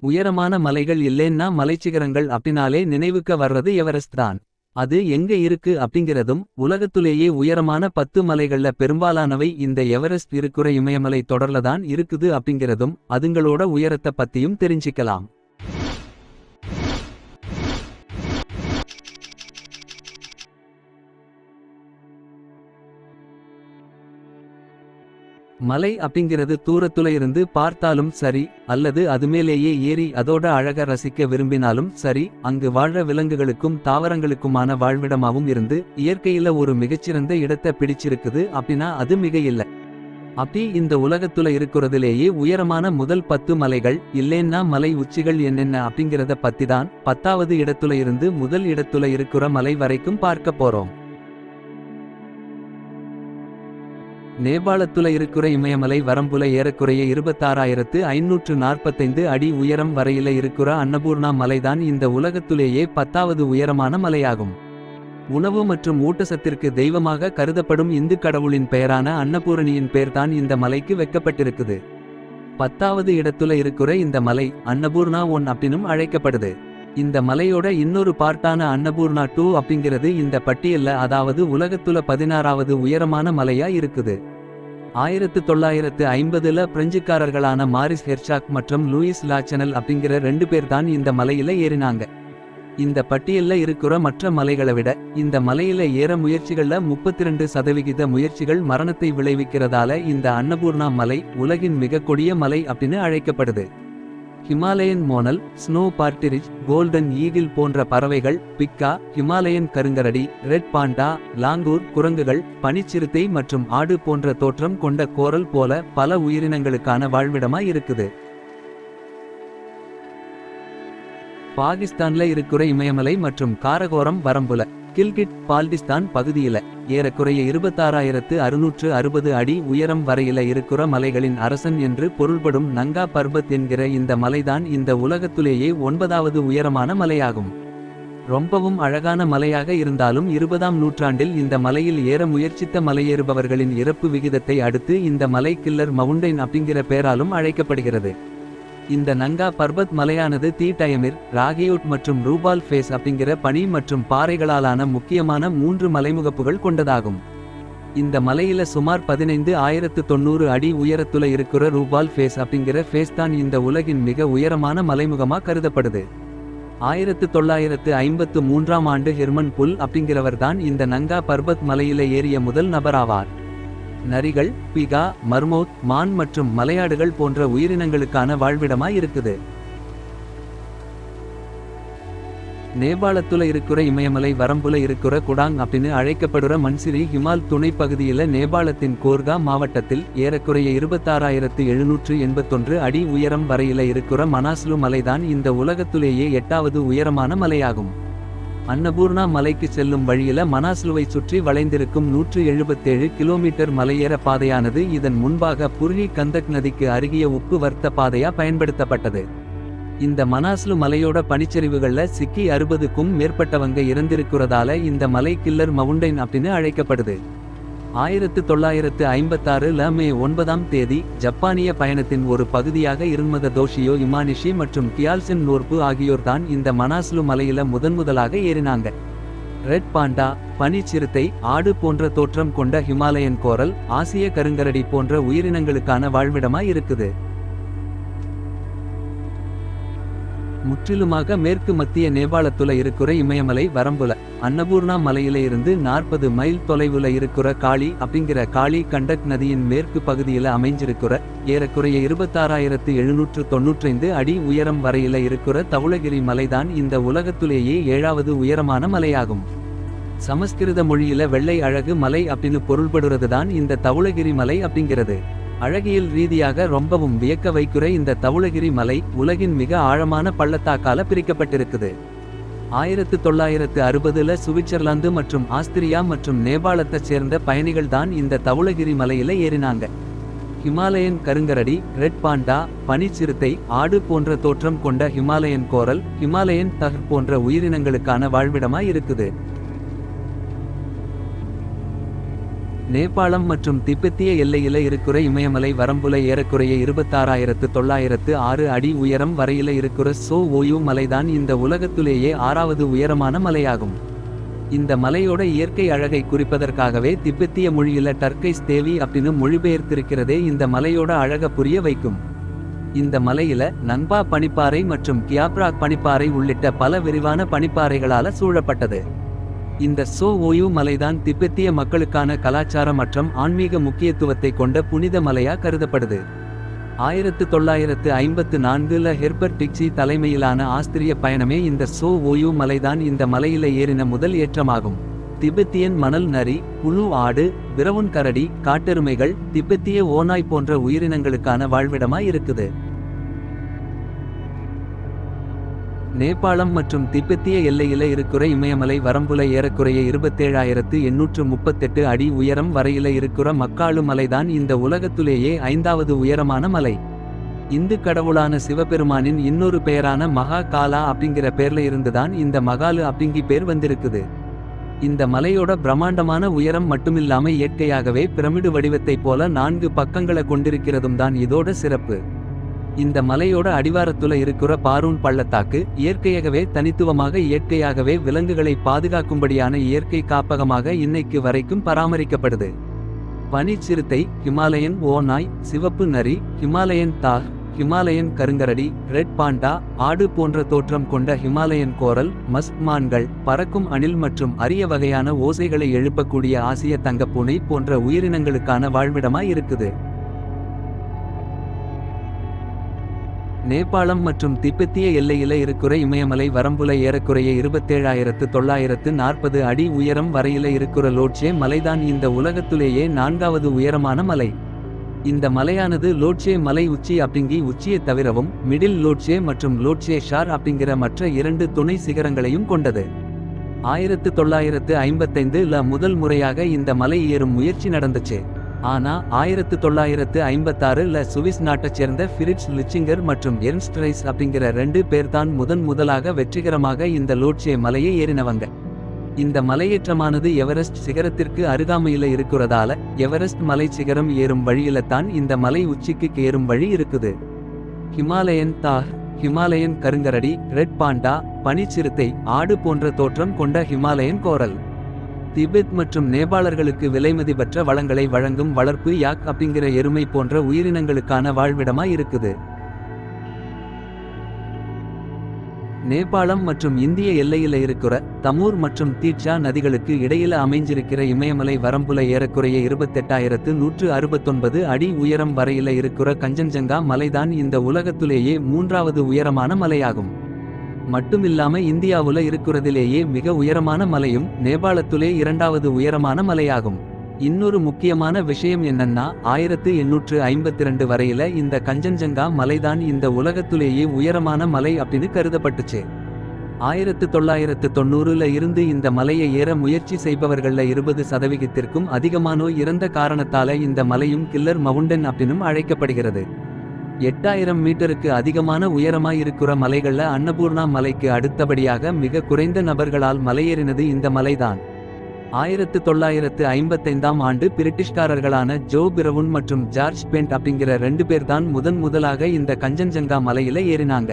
உயரமான மலைகள் இல்லேன்னா மலைச்சிகரங்கள் அப்படினாலே நினைவுக்க வர்றது எவரெஸ்ட் தான். அது எங்க இருக்கு அப்படிங்கிறதும் உலகத்துலேயே உயரமான 10 மலைகள்ல பெரும்பாலானவை இந்த எவரெஸ்ட் இருக்குற இமயமலை தொடர்ல தான் இருக்குது அப்படிங்கிறதும் அதுங்களோட உயரத்தை பத்தியும் தெரிஞ்சிக்கலாம். மலை அப்படிங்கிறது தூரத்துல இருந்து பார்த்தாலும் சரி அல்லது அதுமேலேயே ஏறி அதோட அழக ரசிக்க விரும்பினாலும் சரி அங்கு வாழ்ற விலங்குகளுக்கும் தாவரங்களுக்குமான வாழ்விடமாவும் இருந்து இயற்கையில ஒரு மிகச்சிறந்த இடத்தை பிடிச்சிருக்குது அப்படின்னா அது மிக இல்ல. அப்படி இந்த உலகத்துல இருக்கிறதுலேயே உயரமான முதல் 10 மலைகள் இல்லேன்னா மலை உச்சிகள் என்னென்ன அப்படிங்கிறத பத்தி தான் 10வது இடத்துல இருந்து முதல் இடத்துல இருக்கிற மலை வரைக்கும் பார்க்க போறோம். நேபாளத்துல இருக்கிற இமயமலை வரம்புல ஏறக்குறைய 26,545 அடி உயரம் வரையில இருக்கிற அன்னபூர்ணா மலைதான் இந்த உலகத்துலேயே 10வது உயரமான மலையாகும். உணவு மற்றும் ஊட்டச்சத்திற்கு தெய்வமாக கருதப்படும் இந்து கடவுளின் பெயரான அன்னபூரணியின் பேர்தான் இந்த மலைக்கு வைக்கப்பட்டிருக்குது. 10வது இடத்துல இருக்கிற இந்த மலை அன்னபூர்ணா 1 அப்படின்னும் அழைக்கப்படுது. இந்த மலையோட இன்னொரு பார்ட்டான அன்னபூர்ணா 2 அப்படிங்கிறது இந்த பட்டியல்ல அதாவது உலகத்துல 16வது உயரமான மலையா இருக்குது. 1950ல பிரெஞ்சுக்காரர்களான மாரிஸ் ஹெர்ஷாக் மற்றும் லூயிஸ் லாச்சனல் அப்படிங்கிற 2 பேர் தான் இந்த மலையில ஏறினாங்க. இந்த பட்டியல்ல இருக்கிற மற்ற மலைகளை விட இந்த மலையில ஏற முயற்சிகள்ல 32% முயற்சிகள் மரணத்தை விளைவிக்கிறதால இந்த அன்னபூர்ணா மலை உலகின் மிக கொடிய மலை அப்படின்னு அழைக்கப்படுது. Himalayan monal, snow partridge, golden eagle போன்ற பறவைகள், பிக்கா, ஹிமாலயன் கருங்கரடி, ரெட் பாண்டா, லாங்கூர் குரங்குகள், பனிச்சிறுத்தை மற்றும் ஆடு போன்ற தோற்றம் கொண்ட கோரல் போல பல உயிரினங்களுக்கான வாழ்விடமா இருக்குது. பாகிஸ்தான்ல இருக்கிற இமயமலை மற்றும் காரகோரம் வரம்புல கில்கிட் பால்டிஸ்தான் பகுதியில ஏறக்குறைய 26,660 அடி உயரம் வரையில இருக்கிற மலைகளின் அரசன் என்று பொருள்படும் நங்கா பர்பத் என்கிற இந்த மலைதான் இந்த உலகத்துலேயே 9வது உயரமான மலையாகும். ரொம்பவும் அழகான மலையாக இருந்தாலும் 20ஆம் நூற்றாண்டில் இந்த மலையில் ஏற முயற்சித்த மலையேறுபவர்களின் இறப்பு விகிதத்தை அடுத்து இந்த மலை கில்லர் மவுண்டைன் அப்படிங்கிற பெயராலும் அழைக்கப்படுகிறது. இந்த நங்கா பர்பத் மலையானது தீடயமிர், ராகியூட் மற்றும் ரூபால் ஃபேஸ் அப்படிங்கிற பனி மற்றும் பாறைகளாலான முக்கியமான 3 மலைமுகப்புகள் கொண்டதாகும். இந்த மலையில சுமார் 15,090 அடி உயரத்துல இருக்கிற ரூபால் ஃபேஸ் அப்படிங்கிற ஃபேஸ் தான் இந்த உலகின் மிக உயரமான மலைமுகமா கருதப்படுது. 1953ஆம் ஆண்டு ஹெர்மன் புல் அப்படிங்கிறவர் தான் இந்த நங்கா பர்பத் மலையில ஏறிய முதல் நபராவார். நரிகள், பிகா, மர்மோத், மான் மற்றும் மலையாடுகள் போன்ற உயிரினங்களுக்கான வாழ்விடமாய் இருக்குது. நேபாளத்துல இருக்கிற இமயமலை வரம்புல இருக்கிற குடாங் அப்படின்னு அழைக்கப்படுற மன்சிரி ஹிமால் துணை பகுதியில நேபாளத்தின் கோர்கா மாவட்டத்தில் ஏறக்குறைய 26,781 அடி உயரம் வரையில இருக்கிற மனாஸ்லு மலைதான் இந்த உலகத்துலேயே 8வது உயரமான மலையாகும். அன்னபூர்ணா மலைக்கு செல்லும் வழியில மனாஸ்லுவை சுற்றி வளைந்திருக்கும் 177 கிலோமீட்டர் மலையேற பாதையானது இதன் முன்பாக புர்ஹி கந்தக் நதிக்கு அருகிய உப்பு வர்த்த பாதையா பயன்படுத்தப்பட்டது. இந்த மனாஸ்லு மலையோட பனிச்சரிவுகள்ல சிக்கி 60க்கும் மேற்பட்டவங்க இறந்திருக்கிறதால இந்த மலை கில்லர் மவுண்டைன் அப்படின்னு அழைக்கப்படுது. 1956ல மே 9ஆம் தேதி ஜப்பானிய பயணத்தின் ஒரு பகுதியாக இருந்த தோஷியோ இமானிஷி மற்றும் கியால்சென் நோர்பு ஆகியோர் தான் இந்த மனாஸ்லு மலையில முதன்முதலாக ஏறினாங்க. ரெட் பாண்டா, பனிச்சிறுத்தை, ஆடு போன்ற தோற்றம் கொண்ட ஹிமாலயன் கோரல், ஆசிய கருங்கரடி போன்ற உயிரினங்களுக்கான வாழ்விடமா இருக்குது. முற்றிலுமாக மேற்கு மத்திய நேபாளத்துல இருக்கிற இமயமலை வரம்புல அன்னபூர்ணா மலையில இருந்து 40 மைல் தொலைவுல இருக்கிற காளி அப்படிங்கிற காளி கண்டக் நதியின் மேற்கு பகுதியில அமைஞ்சிருக்கிற ஏறக்குறைய 26,795 அடி உயரம் வரையில இருக்கிற தவுளகிரி மலைதான் இந்த உலகத்துலேயே 7வது உயரமான மலையாகும். சமஸ்கிருத மொழியில வெள்ளை அழகு மலை அப்படின்னு பொருள்படுறதுதான் இந்த தவுளகிரி மலை அப்படிங்கிறது. அழகியல் ரீதியாக ரொம்பவும் வியக்க வைக்கிற இந்த தவுளகிரி மலை உலகின் மிக ஆழமான பள்ளத்தாக்கால பிரிக்கப்பட்டிருக்குது. 1960ல சுவிட்சர்லாந்து மற்றும் ஆஸ்திரியா மற்றும் நேபாளத்தை சேர்ந்த பயணிகள் தான் இந்த தவுளகிரி மலையில ஏறினாங்க. ஹிமாலயன் கருங்கரடி, ரெட் பாண்டா, பனிச்சிறுத்தை, ஆடு போன்ற தோற்றம் கொண்ட ஹிமாலயன் கோரல், ஹிமாலயன் தகர் போன்ற உயிரினங்களுக்கான வாழ்விடமா இருக்குது. நேபாளம் மற்றும் திபெத்திய எல்லையில இருக்கிற இமயமலை வரம்புல ஏறக்குறைய 26,906 அடி உயரம் வரையில இருக்கிற சோ ஓயு மலைதான் இந்த உலகத்திலேயே 6வது உயரமான மலையாகும். இந்த மலையோட இயற்கை அழகை குறிப்பதற்காகவே திபெத்திய மொழியில டர்கைஸ் தேவி அப்படின்னு மொழிபெயர்த்திருக்கிறதே இந்த மலையோட அழக புரிய வைக்கும். இந்த மலையில நங்பா பனிப்பாறை மற்றும் கியாப்ராக் பனிப்பாறை உள்ளிட்ட பல விரிவான பனிப்பாறைகளால சூழப்பட்டது. இந்த சோ ஓயு மலைதான் திபெத்திய மக்களுக்கான கலாச்சார மற்றும் ஆன்மீக முக்கியத்துவத்தை கொண்ட புனித மலையா கருதப்படுது. 1954ல ஹெர்பர்ட் டிக்சி தலைமையிலான ஆஸ்திரிய பயணமே இந்த சோ ஓயு மலைதான் இந்த மலையில ஏறின முதல் ஏற்றமாகும். திபெத்தியன் மணல் நரி, புழு ஆடு, பிரவுன் கரடி, காட்டெருமைகள், திபெத்திய ஓநாய் போன்ற உயிரினங்களுக்கான வாழ்விடமா இருக்குது. நேபாளம் மற்றும் திபெத்திய எல்லையில இருக்கிற இமயமலை வரம்புல ஏறக்குறைய 27,838 அடி உயரம் வரையில இருக்கிற மக்காளு மலைதான் இந்த உலகத்திலேயே 5வது உயரமான மலை. இந்து கடவுளான சிவபெருமானின் இன்னொரு பெயரான மகா காலா அப்படிங்கிற பேர்ல இருந்துதான் இந்த மகாலு அப்படிங்கி பேர் வந்திருக்குது. இந்த மலையோட பிரம்மாண்டமான உயரம் மட்டுமில்லாம இயற்கையாகவே பிரமிடு வடிவத்தை போல 4 பக்கங்களை கொண்டிருக்கிறதும் தான் இதோட சிறப்பு. இந்த மலையோட அடிவாரத்துல இருக்கிற பாரூன் பள்ளத்தாக்கு இயற்கையாகவே தனித்துவமாக இயற்கையாகவே விலங்குகளை பாதுகாக்கும்படியான இயற்கை காப்பகமாக இன்னைக்கு வரைக்கும் பராமரிக்கப்படுது. பனி சிறுத்தை, ஹிமாலயன் ஓநாய், சிவப்பு நரி, ஹிமாலயன் தார், ஹிமாலயன் கருங்கரடி, ரெட் பாண்டா, ஆடு போன்ற தோற்றம் கொண்ட ஹிமாலயன் கோரல், மஸ்க் மான்கள், பறக்கும் அணில் மற்றும் அரிய வகையான ஓசைகளை எழுப்பக்கூடிய ஆசிய தங்கப்பூனை போன்ற உயிரினங்களுக்கான வாழ்விடமா இருக்குது. நேபாளம் மற்றும் திபெத்திய எல்லையில இருக்கிற இமயமலை வரம்புல ஏறக்குறைய 27,940 அடி உயரம் வரையில இருக்கிற லோட்சே மலைதான் இந்த உலகத்திலேயே 4வது உயரமான மலை. இந்த மலையானது லோட்சே மலை உச்சி அப்படிங்கி உச்சியை தவிரவும் மிடில் லோட்சே மற்றும் லோட்சே ஷார் அப்படிங்கிற மற்ற 2 துணை சிகரங்களையும் கொண்டது. 1955ல முதல் முறையாக இந்த மலை ஏறும் முயற்சி நடந்துச்சு. ஆனா 1956ல சுவிஸ் நாட்டைச் சேர்ந்த ஃபிரிட்ஸ் லிச்சிங்கர் மற்றும் எர்ன்ஸ்ட் ரைஸ் அப்படிங்கிற 2 பேர்தான் முதலாக வெற்றிகரமாக இந்த லோட்சே மலையை ஏறினவங்க. இந்த மலையேற்றமானது எவரெஸ்ட் சிகரத்திற்கு அருகாமையில இருக்கிறதால எவரெஸ்ட் மலை சிகரம் ஏறும் வழியில தான் இந்த மலை உச்சிக்கு ஏறும் வழி இருக்குது. ஹிமாலயன் தார், ஹிமாலயன் கருங்கரடி, ரெட் பாண்டா, பனிச்சிறுத்தை, ஆடு போன்ற தோற்றம் கொண்ட ஹிமாலயன் கோரல். திபெத் மற்றும் நேபாளர்களுக்கு விலைமதிப்பற்ற வளங்களை வழங்கும் வளர்ப்பு யாக் அப்படிங்கிற எருமை போன்ற உயிரினங்களுக்கான வாழ்விடமா இருக்குது. நேபாளம் மற்றும் இந்திய எல்லையில இருக்கிற தமூர் மற்றும் தீட்சா நதிகளுக்கு இடையில அமைஞ்சிருக்கிற இமயமலை வரம்புல ஏறக்குறைய 28,169 அடி உயரம் வரையில இருக்கிற கஞ்சன்ஜங்கா மலைதான் இந்த உலகத்திலேயே 3வது உயரமான மலையாகும். மட்டுமில்லாம இந்தியாவுல இருக்கிறதிலேயே மிக உயரமான மலையும் நேபாளத்திலே 2வது உயரமான மலையாகும். இன்னொரு முக்கியமான விஷயம் என்னன்னா 1852 வரையில இந்த கஞ்சன்ஜங்கா மலைதான் இந்த உலகத்திலேயே உயரமான மலை அப்படின்னு கருதப்பட்டுச்சு. 1990ல இருந்து இந்த மலையை ஏற முயற்சி செய்பவர்கள்ல 20%க்கும் அதிகமானோர் இறந்த காரணத்தால இந்த மலையும் கில்லர் மவுண்டன் அப்படின்னும் அழைக்கப்படுகிறது. 8000 மீட்டருக்கு அதிகமான உயரமாயிருக்கிற மலைகள்ல அன்னபூர்ணா மலைக்கு அடுத்தபடியாக மிக குறைந்த நபர்களால் மலையேறினது இந்த மலைதான். 1955ஆம் ஆண்டு பிரிட்டிஷ்காரர்களான ஜோ பிரவுன் மற்றும் ஜார்ஜ் பென்ட் அப்படிங்கிற 2 பேர்தான் முதலாக இந்த கஞ்சன்ஜங்கா மலையில ஏறினாங்க.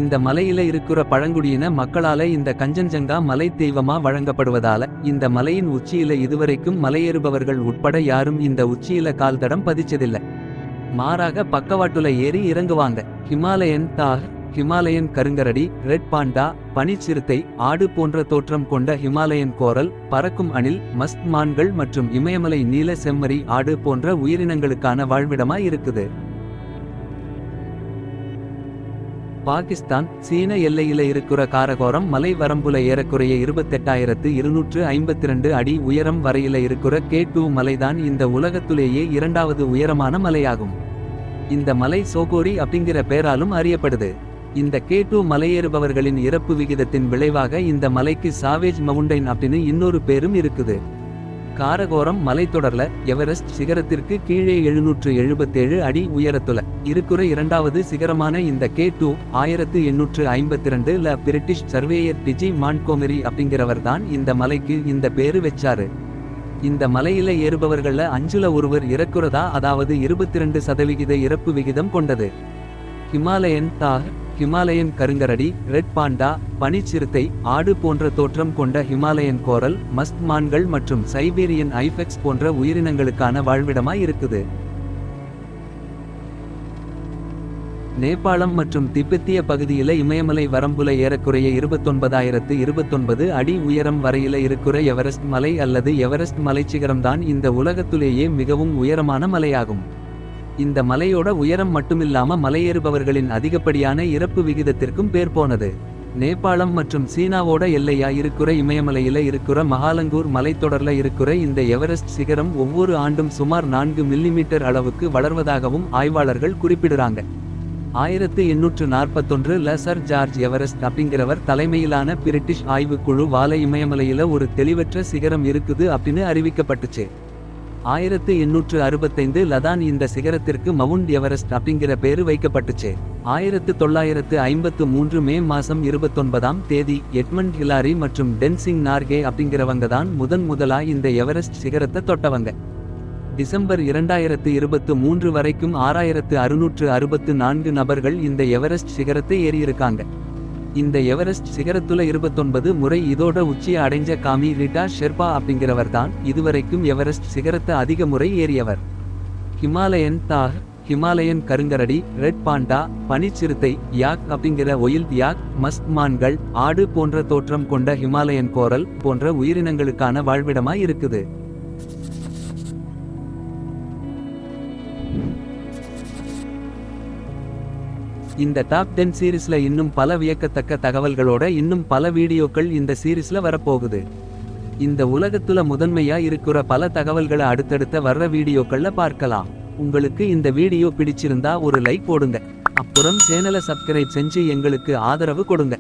இந்த மலையில இருக்கிற பழங்குடியின மக்களால இந்த கஞ்சன்ஜங்கா மலை தெய்வமா வழங்கப்படுவதால இந்த மலையின் உச்சியில இதுவரைக்கும் மலையேறுபவர்கள் உட்பட யாரும் இந்த உச்சியில கால் தடம் பதிச்சதில்லை. மாறாக பக்கவாட்டுல ஏறி இறங்குவாங்க. ஹிமாலயன் தார், ஹிமாலயன் கருங்கரடி, ரெட் பாண்டா, பனிச்சிறுத்தை, ஆடு போன்ற தோற்றம் கொண்ட ஹிமாலயன் கோரல், பறக்கும் அணில், மஸ்க் மான்கள் மற்றும் இமயமலை நீல செம்மறி ஆடு போன்ற உயிரினங்களுக்கான வாழ்விடமா இருக்குது. பாகிஸ்தான் சீன எல்லையில இருக்கிற காரகோரம் மலை வரம்புல ஏறக்குறைய 28,252 அடி உயரம் வரையில இருக்கிற K2 மலைதான் இந்த உலகத்திலேயே 2வது உயரமான மலையாகும். இந்த மலை சோகோரி அப்படிங்கிற பேராலும் அறியப்படுது. இந்த K2 மலையேறுபவர்களின் இறப்பு விகிதத்தின் விளைவாக இந்த மலைக்கு சாவேஜ் மவுண்டைன் அப்படின்னு இன்னொரு பேரும் இருக்குது. காரகோரம் மலைத்தொடர்ல எவரெஸ்ட் சிகரத்திற்கு கீழே 777 அடி உயரத்துல இருக்கிற 2வது சிகரமான இந்த K2 1852ல பிரிட்டிஷ் சர்வேயர் டிஜி மான்ட்கோமெரி அப்படிங்கிறவர் தான் இந்த மலைக்கு இந்த பேரு வச்சாரு. இந்த மலையில ஏறுபவர்கள்ல 5ல ஒருவர் இறக்குறதா, அதாவது 22% இறப்பு விகிதம் கொண்டது. ஹிமாலயன் தார், ஹிமாலயன் கருங்கரடி, ரெட் பாண்டா, பனிச்சிறுத்தை, ஆடு போன்ற தோற்றம் கொண்ட ஹிமாலயன் கோரல், மஸ்க் மான்கள் மற்றும் சைபீரியன் ஐபெக்ஸ் போன்ற உயிரினங்களுக்கான வாழ்விடமாய் இருக்குது. நேபாளம் மற்றும் திபெத்திய பகுதியில இமயமலை வரம்புல ஏறக்குறைய 29,029 அடி உயரம் வரையில இருக்கிற எவரெஸ்ட் மலை அல்லது எவரெஸ்ட் மலைச்சிகரம்தான் இந்த உலகத்திலேயே மிகவும் உயரமான மலையாகும். இந்த மலையோட உயரம் மட்டுமில்லாம மலையேறுபவர்களின் அதிகப்படியான இறப்பு விகிதத்திற்கும் பேர் போனது. நேபாளம் மற்றும் சீனாவோட எல்லையா இருக்கிற இமயமலையில இருக்கிற மகாலங்கூர் மலைத்தொடர்ல இருக்கிற இந்த எவரெஸ்ட் சிகரம் ஒவ்வொரு ஆண்டும் சுமார் 4 மில்லிமீட்டர் அளவுக்கு வளர்வதாகவும் ஆய்வாளர்கள் குறிப்பிடுறாங்க. 1841ல சர் ஜார்ஜ் எவரெஸ்ட் அப்படிங்கிறவர் தலைமையிலான பிரிட்டிஷ் ஆய்வுக்குழு வால இமயமலையில ஒரு தெளிவற்ற சிகரம் இருக்குது அப்படின்னு அறிவிக்கப்பட்டுச்சு. 1865ல தான் இந்த சிகரத்திற்கு மவுண்ட் எவரெஸ்ட் அப்படிங்கிற பேரு வைக்கப்பட்டுச்சு. 1953 மே மாசம் 29ஆம் தேதி எட்மண்ட் ஹிலாரி மற்றும் டென்சிங் நார்கே அப்படிங்கிறவங்க தான் முதலா இந்த எவரெஸ்ட் சிகரத்தை தொட்டவங்க. டிசம்பர் 2023 வரைக்கும் 6664 நபர்கள் இந்த எவரெஸ்ட் சிகரத்தை ஏறியிருக்காங்க. இந்த எவரெஸ்ட் சிகரத்துல 29 முறை இதோட உச்சியை அடைஞ்ச காமி ரிட்டா ஷெர்பா அப்படிங்கிறவர் தான் இதுவரைக்கும் எவரெஸ்ட் சிகரத்தை அதிக முறை ஏறியவர். ஹிமாலயன் தார், ஹிமாலயன் கருங்கரடி, ரெட் பாண்டா, பனிச்சிறுத்தை, யாக் அப்படிங்கிற ஒயில் யாக், மஸ்க் மான்கள், ஆடு போன்ற தோற்றம் கொண்ட ஹிமாலயன் கோரல் போன்ற உயிரினங்களுக்கான வாழ்விடமாய் இருக்குது. இந்த டாப் 10 சீரிஸ்ல இன்னும் பல வியக்கத்தக்க தகவல்களோட இன்னும் பல வீடியோக்கள் இந்த சீரிஸ்ல வரப்போகுது. இந்த உலகத்துல முதன்மையா இருக்கிற பல தகவல்களை அடுத்தடுத்த வர்ற வீடியோக்கள்ல பார்க்கலாம். உங்களுக்கு இந்த வீடியோ பிடிச்சிருந்தா ஒரு லைக் போடுங்க. அப்புறம் சேனலை சப்ஸ்கிரைப் செஞ்சு எங்களுக்கு ஆதரவு கொடுங்க.